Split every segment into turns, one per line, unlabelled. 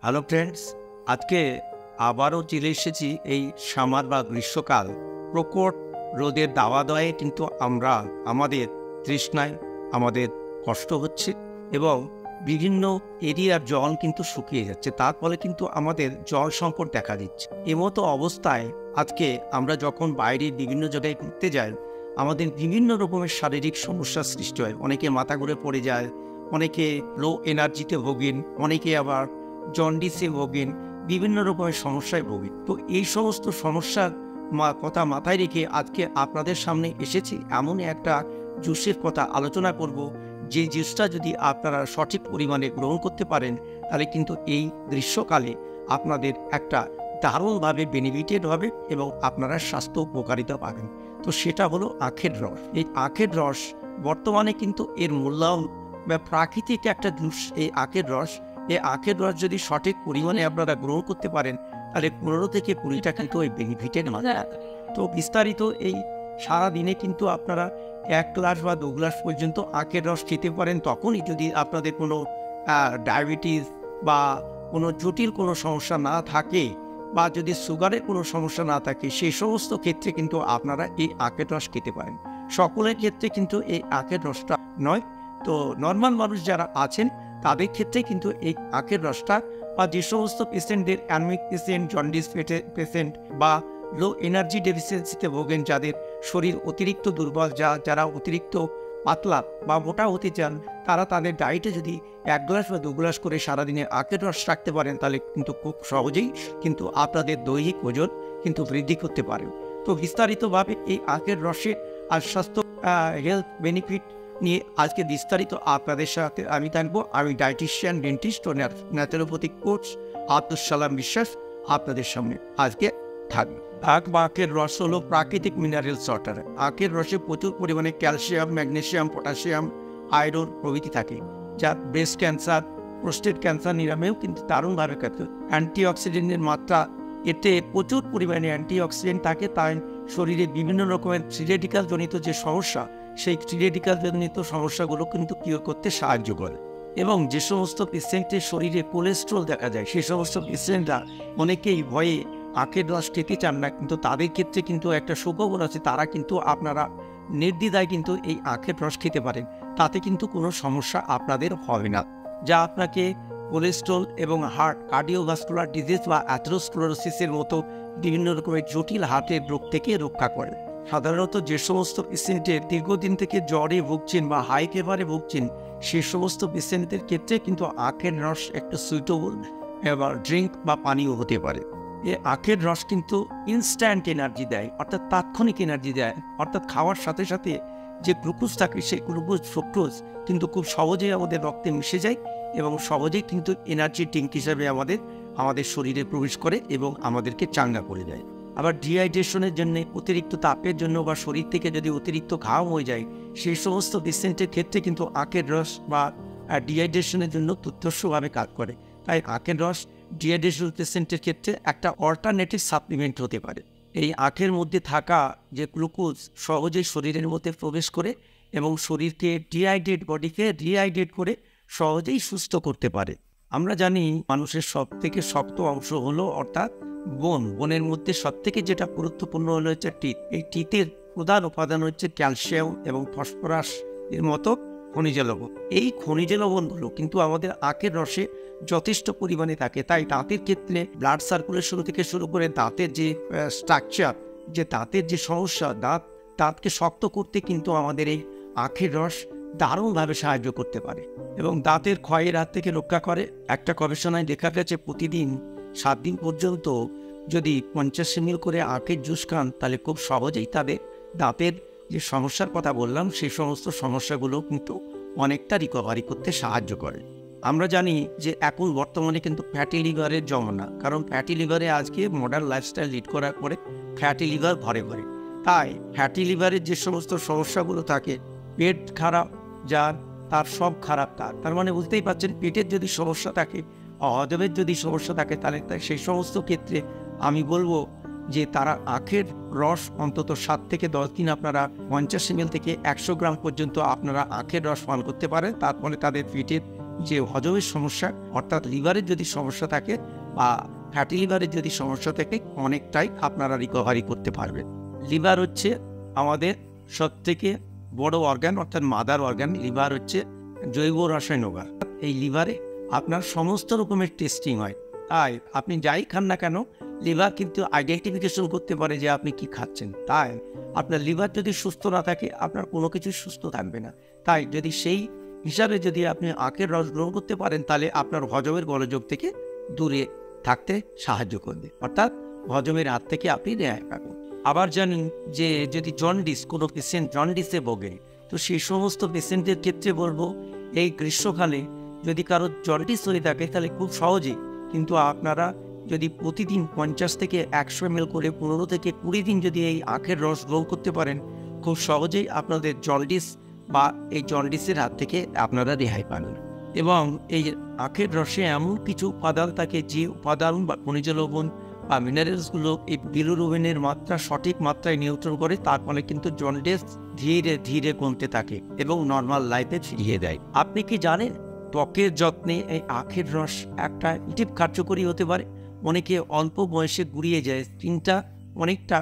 Hello friends, আজকে আবারও চলে এসেছি এই সামার বা গ্রীষ্মকাল। প্রকট রোদের দাওয়াদয়ে কিন্তু আমরা আমাদের তৃষ্ণায় আমাদের কষ্ট হচ্ছে এবং বিভিন্ন এরিয়ার জল কিন্তু শুকিয়ে যাচ্ছে। তার ফলে কিন্তু আমাদের জল সংকট দেখা দিচ্ছে। এমতো অবস্থায় আজকে আমরা যখন বাইরের বিভিন্ন জায়গায় ঘুরতে যাই, আমাদের বিভিন্ন রকমের শারীরিক সমস্যার সৃষ্টি হয়। অনেকে মাথা ঘুরে পড়ে যায়, অনেকে লো এনার্জিতে ভোগেন, অনেকে আবার জন্ডিসে ভোগেন, বিভিন্ন রকমের সমস্যায় ভোগেন। তো এই সমস্ত সমস্যার কথা মাথায় রেখে আজকে আপনাদের সামনে এসেছি এমন একটা জুসের কথা আলোচনা করব, যে জুসটা যদি আপনারা সঠিক পরিমাণে গ্রহণ করতে পারেন তাহলে কিন্তু এই গ্রীষ্মকালে আপনাদের একটা দারুণভাবে বেনিফিটেড হবে এবং আপনারা স্বাস্থ্য উপকারিতা পাবেন। তো সেটা হলো আখের রস। এই আখের রস বর্তমানে কিন্তু এর মূল্যায়ন বা প্রাকৃতিক একটা জুস। এই আখের রস যদি সঠিক পরিমাণে আপনারা গ্রহণ করতে পারেন তাহলে 15 থেকে 20টা কিন্তু ওই বেনিফিটেড মাত্রা। তো বিস্তারিত এই সারাদিনে কিন্তু আপনারা 1 গ্লাস বা 2 গ্লাস পর্যন্ত আখের রস খেতে পারেন। তখনই যদি আপনাদের কোনো ডায়াবেটিস বা কোনো জটিল কোনো সমস্যা না থাকে বা যদি সুগারের কোনো সমস্যা না থাকে, সেই সমস্ত ক্ষেত্রে কিন্তু আপনারা এই আখের রস খেতে পারেন। সকলের ক্ষেত্রে কিন্তু এই আখের রসটা নয়। তো নর্মাল মানুষ যারা আছেন তাদের ক্ষেত্রে কিন্তু এই আখের রসটা, বা যে সমস্ত পেশেন্টদের অ্যানিমিক পেশেন্ট, জন্ডিস পেশেন্ট বা লো এনার্জি ডেফিসিয়েন্সিতে ভোগেন, যাদের শরীর অতিরিক্ত দুর্বল, যারা অতিরিক্ত পাতলা বা মোটা হতে চান, তারা তাদের ডায়েটে যদি 1 গ্লাস বা 2 গ্লাস করে সারাদিনে আখের রস রাখতে পারেন তাহলে কিন্তু খুব সহজেই কিন্তু আপনাদের দৈহিক ওজন কিন্তু বৃদ্ধি করতে পারেন। তো বিস্তারিতভাবে এই আখের রসের আর স্বাস্থ্য হেলথ বেনিফিট নিয়ে আজকে বিস্তারিত আপনাদের সাথে আমি থাকবো। আমি ডায়েটিশিয়ান, ডেন্টিস্ট ও ন্যাচুরোপ্যাথিক কোচ আব্দুল সালাম বিশ্বাস আপনাদের সামনে আজকে থাকবে। আখ বা আখের রস হলো প্রাকৃতিক মিনারেলস ওয়াটার। আখের রসে প্রচুর পরিমাণে ক্যালসিয়াম, ম্যাগনেসিয়াম, পটাশিয়াম, আয়রন প্রভৃতি থাকে, যা ব্রেস্ট ক্যান্সার, প্রোস্টেট ক্যান্সার নিরাময়েও কিন্তু দারুণভাবে কাজ করে। অ্যান্টিঅক্সিডেন্টের মাত্রা এতে প্রচুর পরিমাণে অ্যান্টিঅক্সিডেন্ট থাকে, তাই শরীরে বিভিন্ন রকমের ফ্রি রেডিক্যাল জনিত যে সমস্যা, সেই ফ্রি রেডিক্যাল জনিত সমস্যাগুলো কিন্তু কিওর করতে সাহায্য করে। এবং যে সমস্ত পেশেন্টের শরীরে কোলেস্ট্রল দেখা যায়, সেই সমস্ত পেশেন্টরা অনেকেই ভয়ে আখের রস খেতে চান না, কিন্তু তাদের ক্ষেত্রে কিন্তু একটা সুখবর আছে, তারা কিন্তু আপনারা নির্দ্বিধায় কিন্তু এই আখের রস খেতে পারেন। তাতে কিন্তু কোনো সমস্যা আপনাদের হবে না, যা আপনাকে কোলেস্ট্রল এবং হার্ট, কার্ডিওভাস্কুলার ডিজিজ বা অ্যাথেরোস্ক্লেরোসিসের মতো বিভিন্ন রকমের জটিল হার্টের রোগ থেকে রক্ষা করে। সাধারণত যে সমস্ত পেশেন্টের দীর্ঘদিন থেকে জ্বরে ভুগছেন বা হাই ফিভারে ভুগছেন, সেই সমস্ত পেশেন্টদের ক্ষেত্রে কিন্তু আখের রস একটা সুইটেবল এবার ড্রিঙ্ক বা পানীয় হতে পারে। এই আখের রস কিন্তু ইনস্ট্যান্ট এনার্জি দেয়, অর্থাৎ তাৎক্ষণিক এনার্জি দেয়। অর্থাৎ খাওয়ার সাথে সাথে যে গ্লুকোজ থাকে, সেই গ্লুকোজ, ফ্রুক্টোজ কিন্তু খুব সহজেই আমাদের রক্তে মিশে যায় এবং সহজেই কিন্তু এনার্জি ড্রিঙ্ক হিসাবে আমাদের শরীরে প্রবেশ করে এবং আমাদেরকে চাঙ্গা করে দেয়। আবার ডিহাইড্রেশনের জন্য, অতিরিক্ত তাপের জন্য বা শরীর থেকে যদি অতিরিক্ত ঘাম হয়ে যায়, সেই সমস্ত পেশেন্টের ক্ষেত্রে কিন্তু আখের রস বা ডিহাইড্রেশনের জন্য দুর্ধর্ষভাবে কাজ করে। তাই আখের রস ডিহাইড্রেশন পেশেন্টের ক্ষেত্রে একটা অল্টারনেটিভ সাপ্লিমেন্ট হতে পারে। এই আখের মধ্যে থাকা যে গ্লুকোজ সহজেই শরীরের মধ্যে প্রবেশ করে এবং শরীরকে বডিকে রিহাইড্রেট করে সহজেই সুস্থ করতে পারে। আমরা জানি মানুষের সব থেকে শক্ত অংশ হলো অর্থাৎ বনের মধ্যে সব থেকে যেটা গুরুত্বপূর্ণ হলো হচ্ছে টিথ। এই টিথের প্রধান উপাদান হচ্ছে ক্যালসিয়াম এবং ফসফরাস এর মতো খনিজ লবণ। এই খনিজ লবণগুলো কিন্তু আমাদের আখের রসে যথেষ্ট পরিমাণে থাকে। তাই দাঁতের ক্ষেত্রে ব্লাড সার্কুলেশন থেকে শুরু করে দাঁতের যে স্ট্রাকচার, যে দাঁতের যে সমস্যা, দাঁতকে শক্ত করতে কিন্তু আমাদের এই আখের রস দারুণভাবে সাহায্য করতে পারে এবং দাঁতের ক্ষয়ের হাত থেকে রক্ষা করে। একটা গবেষণায় দেখা গেছে প্রতিদিন 7 দিন পর্যন্ত যদি 50 ml করে আখের জুস খান, তাহলে খুব সহজেই তাদের দাঁতের যে সমস্যার কথা বললাম, সেই সমস্ত সমস্যাগুলো কিন্তু অনেকটা রিকভারি করতে সাহায্য করে। আমরা জানি যে এখন বর্তমানে কিন্তু ফ্যাটি লিভারের জমানা, কারণ ফ্যাটি লিভারে আজকে মডার্ন লাইফস্টাইল লিড করার পরে ফ্যাটি লিভার ঘরে ঘরে। তাই ফ্যাটি লিভারের যে সমস্ত সমস্যাগুলো থাকে, পেট খারাপ যার, তার সব খারাপ তার মানে বুঝতেই পারছেন, পেটের যদি সমস্যা থাকে, হজমের যদি সমস্যা থাকে, তাহলে সেই সমস্ত ক্ষেত্রে আমি বলবো যে তারা আখের রস অন্তত 7 থেকে 10 দিন আপনারা 50 ml থেকে 100 গ্রাম পর্যন্ত আপনারা আখের রস পান করতে পারেন। তার ফলে তাদের পেটের যে হজমের সমস্যা অর্থাৎ লিভারের যদি সমস্যা থাকে বা ফ্যাটি লিভারের যদি সমস্যা থাকে অনেকটাই আপনারা রিকভারি করতে পারবেন। লিভার হচ্ছে আমাদের সবথেকে বড় অর্গান অর্থাৎ মাদার অর্গান। লিভার হচ্ছে জৈব রসায়ন অর্গান। এই লিভারে আপনার সমস্ত রকমের টেস্টিং হয়। তাই আপনি যাই খান না কেন লিভার কিন্তু আইডেন্টিফিকেশন করতে পারে যে আপনি কি খাচ্ছেন। তাই আপনার লিভার যদি সুস্থ না থাকে আপনার কোনো কিছু সুস্থ থাকবে না। তাই যদি সেই হিসাবে যদি আপনি আখের রস গ্রহণ করতে পারেন তাহলে আপনার হজমের গোলযোগ থেকে দূরে থাকতে সাহায্য করবে, অর্থাৎ হজমের হাত থেকে আপনি রেহাই পাবেন। আবার জানেন যে যদি জন্ডিস, কোনো পেশেন্ট জন্ডিসে ভোগে, তো সেই সমস্ত পেশেন্টের ক্ষেত্রে বলবো এই গ্রীষ্মকালে যদি কারো জন্ডিস হয়ে থাকে তাহলে খুব সহজেই কিন্তু আপনারা যদি প্রতিদিন 50 থেকে 100 ml করে 15 থেকে 20 দিন যদি এই আখের রস গ্রহণ করতে পারেন খুব সহজেই আপনাদের জন্ডিস বা এই জন্ডিসের হাত থেকে আপনারা রেহাই পাবেন। এবং এই আখের রসে এমন কিছু উপাদান থাকে যে উপাদান বা খনিজ লবণ বা মিনারেলসগুলো এই বিলিরুবিনের মাত্রা সঠিক মাত্রায় নিয়ন্ত্রণ করে, তার ফলে কিন্তু জন্ডিস ধীরে ধীরে কমতে থাকে এবং নর্মাল লাইফে ফিরিয়ে দেয়। আপনি কি জানেন ত্বকের যত্নে এই আখের রস একটা টিপ কার্যকরী হতে পারে? অনেকে অল্প বয়সে গুড়িয়ে যায়, স্কিনটা অনেকটা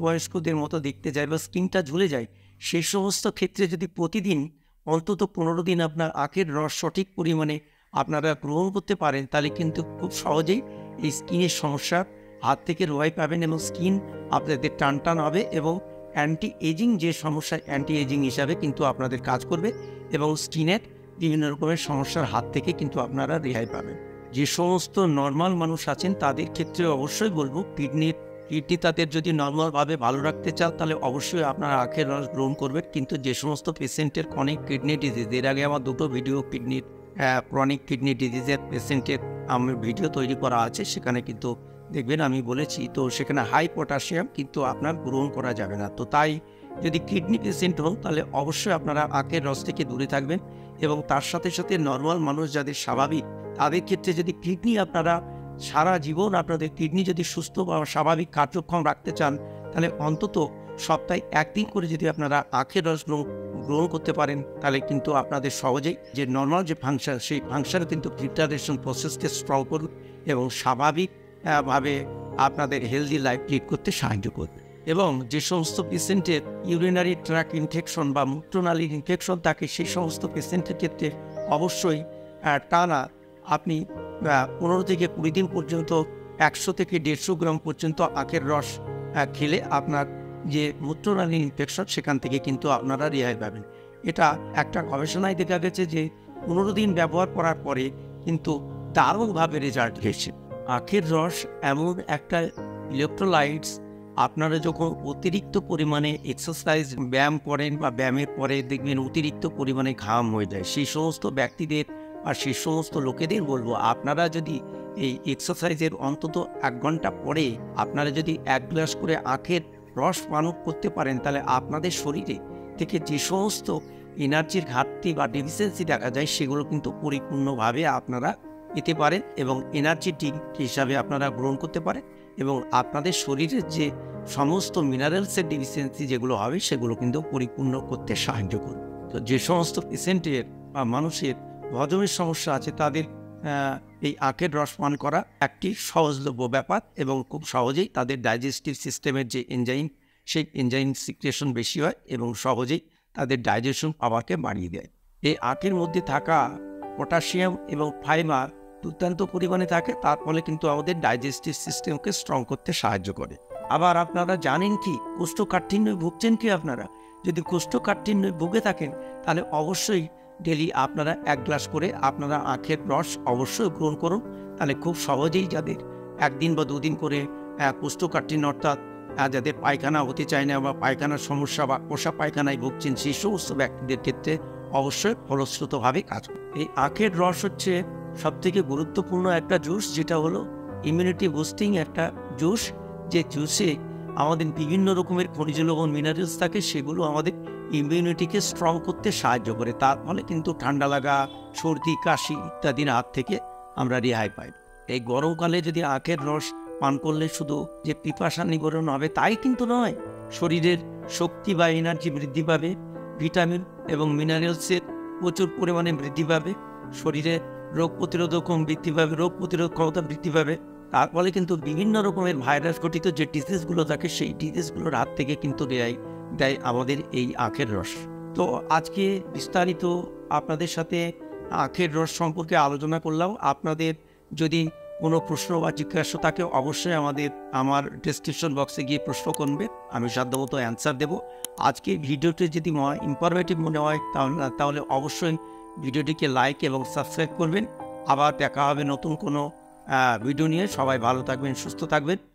বয়স্কদের মতো দেখতে যায় বা স্কিনটা ঝুলে যায়। সেই সমস্ত ক্ষেত্রে যদি প্রতিদিন অন্তত 15 দিন আপনার আখের রস সঠিক পরিমাণে আপনারা গ্রহণ করতে পারেন তাহলে কিন্তু খুব সহজেই এই স্কিনের সমস্যার হাত থেকে রেহাই পাবেন এবং স্কিন আপনাদের টান হবে এবং অ্যান্টি এজিং যে সমস্যা অ্যান্টি এজিং হিসাবে কিন্তু আপনাদের কাজ করবে এবং স্কিনের বিভিন্ন রকমের সমস্যার হাত থেকে কিন্তু আপনারা রেহাই পাবেন। যে সমস্ত নর্মাল মানুষ আছেন তাদের ক্ষেত্রে অবশ্যই বলবো কিডনি তাদের যদি নর্মালভাবে ভালো রাখতে চান তাহলে অবশ্যই আপনারা আখের রস গ্রহণ করবেন। কিন্তু যে সমস্ত পেশেন্টের ক্রনিক কিডনি ডিজিজ, এর আগে আমার 2টো ভিডিও কিডনির ক্রনিক কিডনি ডিজিজের পেশেন্টের আমার ভিডিও তৈরি করা আছে, সেখানে কিন্তু দেখবেন আমি বলেছি, তো সেখানে হাই পটাশিয়াম কিন্তু আপনার গ্রহণ করা যাবে না। তো তাই যদি কিডনি পেশেন্ট হন তাহলে অবশ্যই আপনারা আখের রস থেকে দূরে থাকবেন এবং তার সাথে সাথে নর্মাল মানুষ যাদের স্বাভাবিক তাদের ক্ষেত্রে যদি কিডনি আপনারা সারা জীবন আপনাদের কিডনি যদি সুস্থ বা স্বাভাবিক কার্যক্ষম রাখতে চান তাহলে অন্তত সপ্তাহে 1 দিন করে যদি আপনারা আখের রস গ্রহণ করতে পারেন তাহলে কিন্তু আপনাদের সহজেই যে নর্মাল যে ফাংশন সেই ফাংশনে কিন্তু ফিল্টারেশন প্রসেসকে স্ট্রং করুন এবং স্বাভাবিকভাবে আপনাদের হেলদি লাইফ লিড করতে সাহায্য করবে। এবং যে সমস্ত পেশেন্টের ইউরিনারি ট্র্যাক্ট ইনফেকশন বা মূত্রনালীর ইনফেকশন থাকে সেই সমস্ত পেশেন্টের ক্ষেত্রে অবশ্যই টানা আপনি 15 থেকে 20 দিন পর্যন্ত 100 থেকে 150 গ্রাম পর্যন্ত আখের রস খেলে আপনার যে মূত্রনালীর ইনফেকশন সেখান থেকে কিন্তু আপনারা রেহাই পাবেন। এটা একটা গবেষণায় দেখা গেছে যে 15 দিন ব্যবহার করার পরে কিন্তু দারুণভাবে রেজাল্ট হয়েছে। আখের রস এমন একটা ইলেকট্রোলাইটস, আপনারা যখন অতিরিক্ত পরিমাণে এক্সারসাইজ ব্যায়াম করেন বা ব্যায়ামের পরে দেখবেন অতিরিক্ত পরিমাণে ঘাম হয়ে যায়, সেই সমস্ত ব্যক্তিদের আর সেই সমস্ত লোকেদের বলবো আপনারা যদি এই এক্সারসাইজের অন্তত 1 ঘন্টা পরে আপনারা যদি 1 গ্লাস করে আখের রস পান করতে পারেন তাহলে আপনাদের শরীরে থেকে যে সমস্ত এনার্জির ঘাটতি বা ডেফিসিয়েন্সি দেখা যায় সেগুলো কিন্তু পরিপূর্ণভাবে আপনারা পেতে পারেন এবং এনার্জি ড্রিঙ্ক হিসাবে আপনারা গ্রহণ করতে পারেন এবং আপনাদের শরীরের যে সমস্ত মিনারেলসের ডেফিসিয়েন্সি যেগুলো হবে সেগুলো কিন্তু পরিপূর্ণ করতে সাহায্য করবে। তো যে সমস্ত পেশেন্টের বা মানুষের হজমের সমস্যা আছে তাদের এই আখের রস পান করা একটি সহজলভ্য ব্যাপার এবং খুব সহজেই তাদের ডাইজেস্টিভ সিস্টেমের যে এনজাইম সেই এনজাইম সিক্রেশন বেশি হয় এবং সহজেই তাদের ডাইজেশন পাওয়ারকে বাড়িয়ে দেয়। এই আখের মধ্যে থাকা পটাশিয়াম এবং ফাইবার দুর্দান্ত পরিমাণে থাকে, তার ফলে কিন্তু আমাদের ডাইজেস্টিভ সিস্টেমকে স্ট্রং করতে সাহায্য করে। আবার আপনারা জানেন কি কোষ্ঠকাঠিন্যে ভুগছেন কি? আপনারা যদি কোষ্ঠকাঠিন্যে ভুগে থাকেন তাহলে অবশ্যই ডেলি আপনারা 1 গ্লাস করে আপনারা আখের রস অবশ্যই গ্রহণ করুন। তাহলে খুব সহজেই যাদের 1 দিন বা 2 দিন করে কোষ্ঠকাঠিন্য অর্থাৎ যাদের পায়খানা হতে চায় না বা পায়খানার সমস্যা বা পোষা পায়খানায় ভুগছেন সেই সমস্ত ব্যক্তিদের ক্ষেত্রে অবশ্যই ফলশ্রুতভাবে কাজ করে। এই আখের রস হচ্ছে সবথেকে গুরুত্বপূর্ণ একটা জুস, যেটা হলো ইমিউনিটি বুস্টিং একটা জুস। যে জুসে আমাদের বিভিন্ন রকমের খনিজ লবণ মিনারেলস থাকে, সেগুলো আমাদের ইমিউনিটিকে স্ট্রং করতে সাহায্য করে। তার ফলে কিন্তু ঠান্ডা লাগা, সর্দি, কাশি ইত্যাদির হাত থেকে আমরা রেহাই পাই। এই গরমকালে যদি আখের রস পান করলে শুধু যে পিপাসা নিবারণ হবে তাই কিন্তু নয়, শরীরের শক্তি বা এনার্জি বৃদ্ধি পাবে, ভিটামিন এবং মিনারেলসের প্রচুর পরিমাণে বৃদ্ধি পাবে শরীরে রোগ প্রতিরোধক বৃদ্ধি পাবে, রোগ প্রতিরোধ ক্ষমতা বৃদ্ধি পাবে। তার ফলে কিন্তু বিভিন্ন রকমের ভাইরাস ঘটিত যে ডিজিজগুলো থাকে সেই ডিজিজগুলোর হাত থেকে কিন্তু রেহাই দেয় আমাদের এই আখের রস। তো আজকে বিস্তারিত আপনাদের সাথে আখের রস সম্পর্কে আলোচনা করলাম। আপনাদের যদি কোনো প্রশ্ন বা জিজ্ঞাসা থাকে অবশ্যই আমার ডেসক্রিপশন বক্সে গিয়ে প্রশ্ন করবে, আমি সাধ্যমতো অ্যান্সার দেব। আজকে ভিডিওটি যদি ইনফরমেটিভ মনে হয় তাহলে অবশ্যই ভিডিওটিকে লাইক এবং সাবস্ক্রাইব করবেন। আবার দেখা হবে নতুন কোনো ভিডিও নিয়ে। সবাই ভালো থাকবেন, সুস্থ থাকবেন।